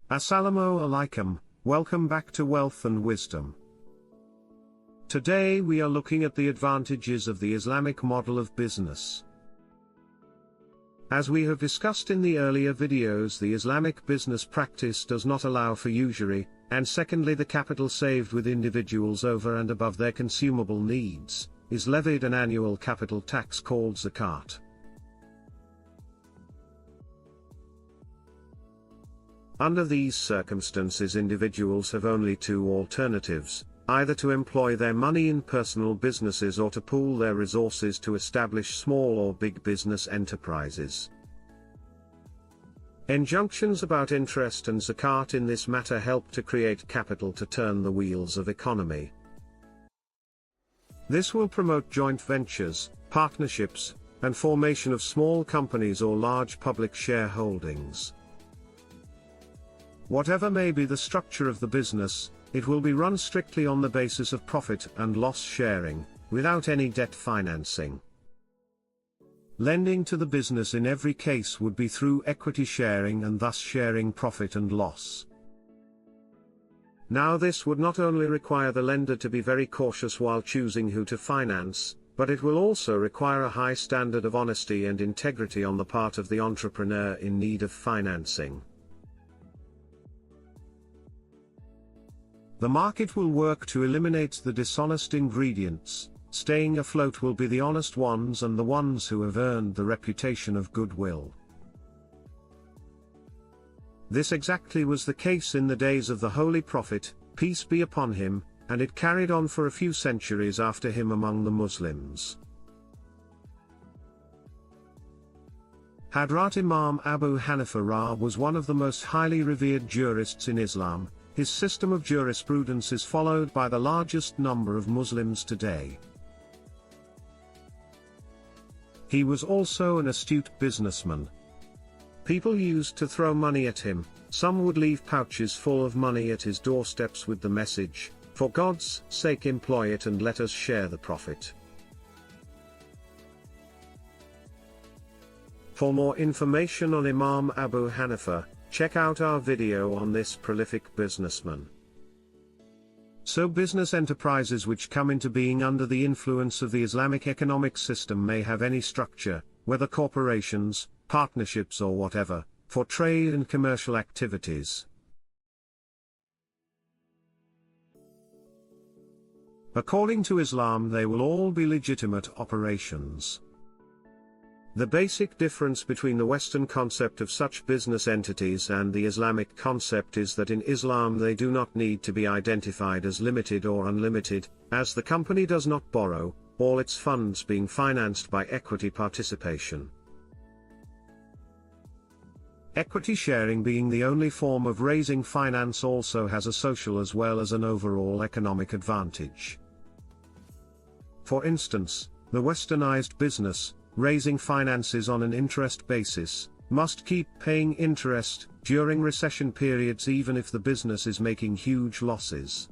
Assalamu Alaikum, welcome back to Wealth and Wisdom. Today we are looking at the advantages of the Islamic model of business. As we have discussed in the earlier videos, the Islamic business practice does not allow for usury, and secondly, the capital saved with individuals over and above their consumable needs is levied an annual capital tax called zakat. Under these circumstances, individuals have only two alternatives: either to employ their money in personal businesses or to pool their resources to establish small or big business enterprises. Injunctions about interest and zakat in this matter help to create capital to turn the wheels of economy. This will promote joint ventures, partnerships, and formation of small companies or large public shareholdings. Whatever may be the structure of the business, it will be run strictly on the basis of profit and loss sharing, without any debt financing. Lending to the business in every case would be through equity sharing and thus sharing profit and loss. Now this would not only require the lender to be very cautious while choosing who to finance, but it will also require a high standard of honesty and integrity on the part of the entrepreneur in need of financing. The market will work to eliminate the dishonest ingredients. Staying afloat will be the honest ones and the ones who have earned the reputation of goodwill. This exactly was the case in the days of the Holy Prophet, peace be upon him, and it carried on for a few centuries after him among the Muslims. Hadrat Imam Abu Hanifa was one of the most highly revered jurists in Islam. His system of jurisprudence is followed by the largest number of Muslims today. He was also an astute businessman. People used to throw money at him. Some would leave pouches full of money at his doorsteps with the message, "For God's sake employ it and let us share the profit." For more information on Imam Abu Hanifa, check out our video on this prolific businessman. So business enterprises which come into being under the influence of the Islamic economic system may have any structure, whether corporations, partnerships or whatever, for trade and commercial activities. According to Islam, they will all be legitimate operations. The basic difference between the Western concept of such business entities and the Islamic concept is that in Islam they do not need to be identified as limited or unlimited, as the company does not borrow, all its funds being financed by equity participation. Equity sharing being the only form of raising finance also has a social as well as an overall economic advantage. For instance, the westernized business, raising finances on an interest basis, must keep paying interest during recession periods even if the business is making huge losses.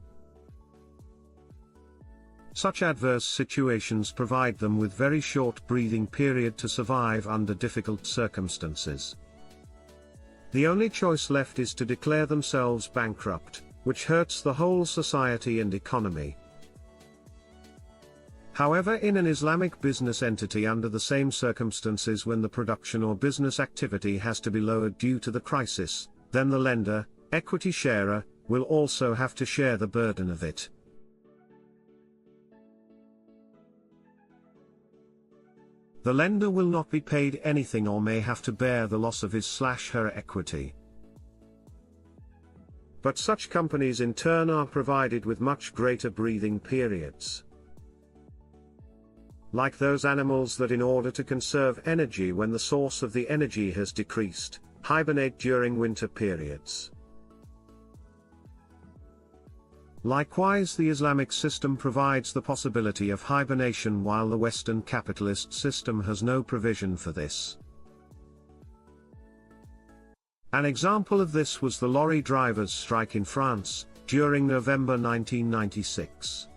Such adverse situations provide them with very short breathing period to survive under difficult circumstances. The only choice left is to declare themselves bankrupt, which hurts the whole society and economy. However, in an Islamic business entity under the same circumstances, when the production or business activity has to be lowered due to the crisis, then the lender, equity sharer, will also have to share the burden of it. The lender will not be paid anything or may have to bear the loss of his/her equity. But such companies in turn are provided with much greater breathing periods. Like those animals that in order to conserve energy when the source of the energy has decreased, hibernate during winter periods. Likewise, the Islamic system provides the possibility of hibernation while the Western capitalist system has no provision for this. An example of this was the lorry drivers' strike in France, during November 1996.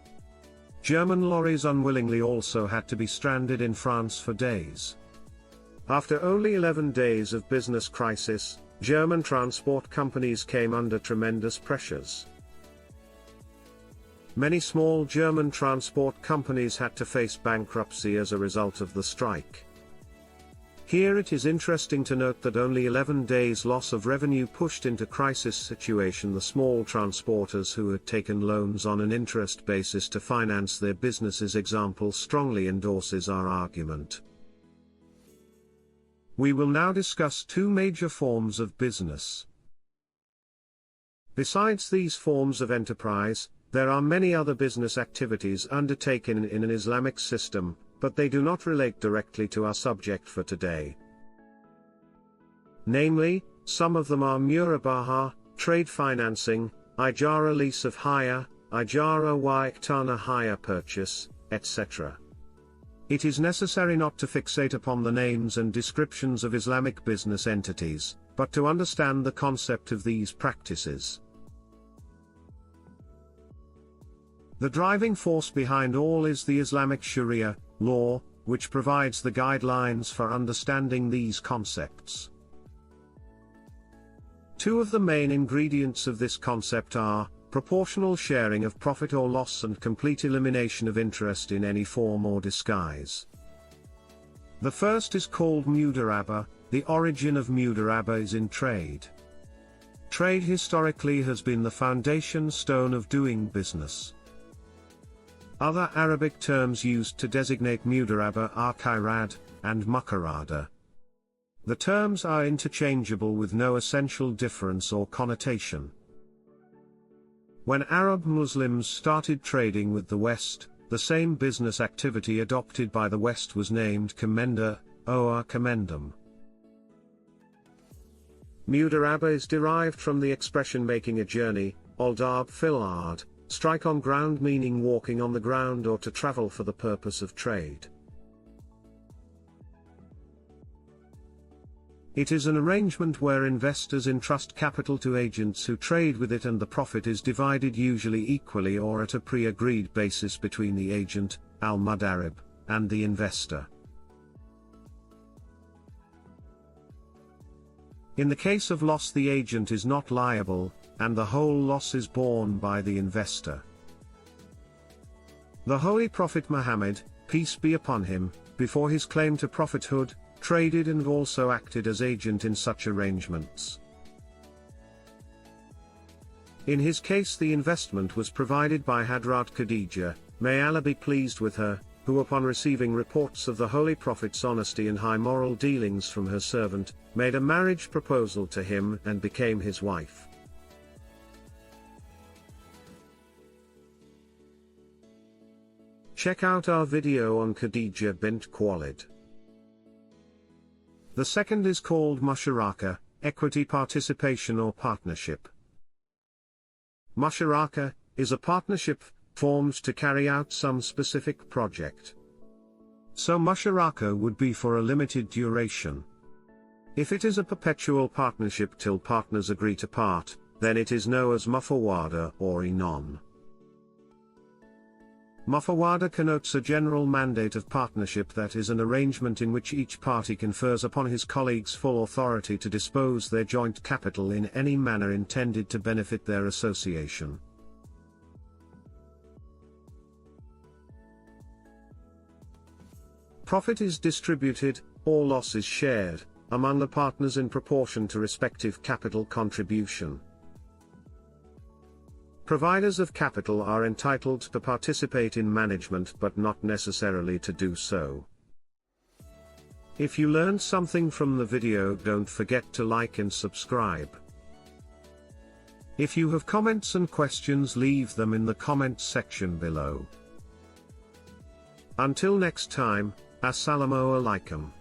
German lorries unwillingly also had to be stranded in France for days. After only 11 days of business crisis, German transport companies came under tremendous pressures. Many small German transport companies had to face bankruptcy as a result of the strike. Here it is interesting to note that only 11 days loss of revenue pushed into crisis situation the small transporters who had taken loans on an interest basis to finance their businesses. Example strongly endorses our argument. We will now discuss two major forms of business. Besides these forms of enterprise, there are many other business activities undertaken in an Islamic system, but they do not relate directly to our subject for today. Namely, some of them are murabaha, trade financing, ijara lease of hire, ijara wa iktana hire purchase, etc. It is necessary not to fixate upon the names and descriptions of Islamic business entities, but to understand the concept of these practices. The driving force behind all is the Islamic Sharia law, which provides the guidelines for understanding these concepts. Two of the main ingredients of this concept are proportional sharing of profit or loss and complete elimination of interest in any form or disguise. The first is called mudaraba. The origin of mudaraba is in trade. Trade historically has been the foundation stone of doing business. Other Arabic terms used to designate mudaraba are kairad and mukarada. The terms are interchangeable with no essential difference or connotation. When Arab Muslims started trading with the West, the same business activity adopted by the West was named commenda, or commendum. Mudaraba is derived from the expression making a journey, oldab fil ard, strike on ground meaning walking on the ground or to travel for the purpose of trade. It is an arrangement where investors entrust capital to agents who trade with it and the profit is divided usually equally or at a pre-agreed basis between the agent, al-mudarib, and the investor. In the case of loss, the agent is not liable, and the whole loss is borne by the investor. The Holy Prophet Muhammad, peace be upon him, before his claim to prophethood, traded and also acted as agent in such arrangements. In his case the investment was provided by Hadrat Khadija, may Allah be pleased with her, who upon receiving reports of the Holy Prophet's honesty and high moral dealings from her servant, made a marriage proposal to him and became his wife. Check out our video on Khadija bint Khuwailid. The second is called musharaka, equity participation or partnership. Musharaka is a partnership formed to carry out some specific project. So musharaka would be for a limited duration. If it is a perpetual partnership till partners agree to part, then it is known as mufawada or inon. Mufawada connotes a general mandate of partnership, that is an arrangement in which each party confers upon his colleagues full authority to dispose their joint capital in any manner intended to benefit their association. Profit is distributed, or loss is shared, among the partners in proportion to respective capital contribution. Providers of capital are entitled to participate in management but not necessarily to do so. If you learned something from the video, don't forget to like and subscribe. If you have comments and questions, leave them in the comments section below. Until next time, Assalamu Alaikum.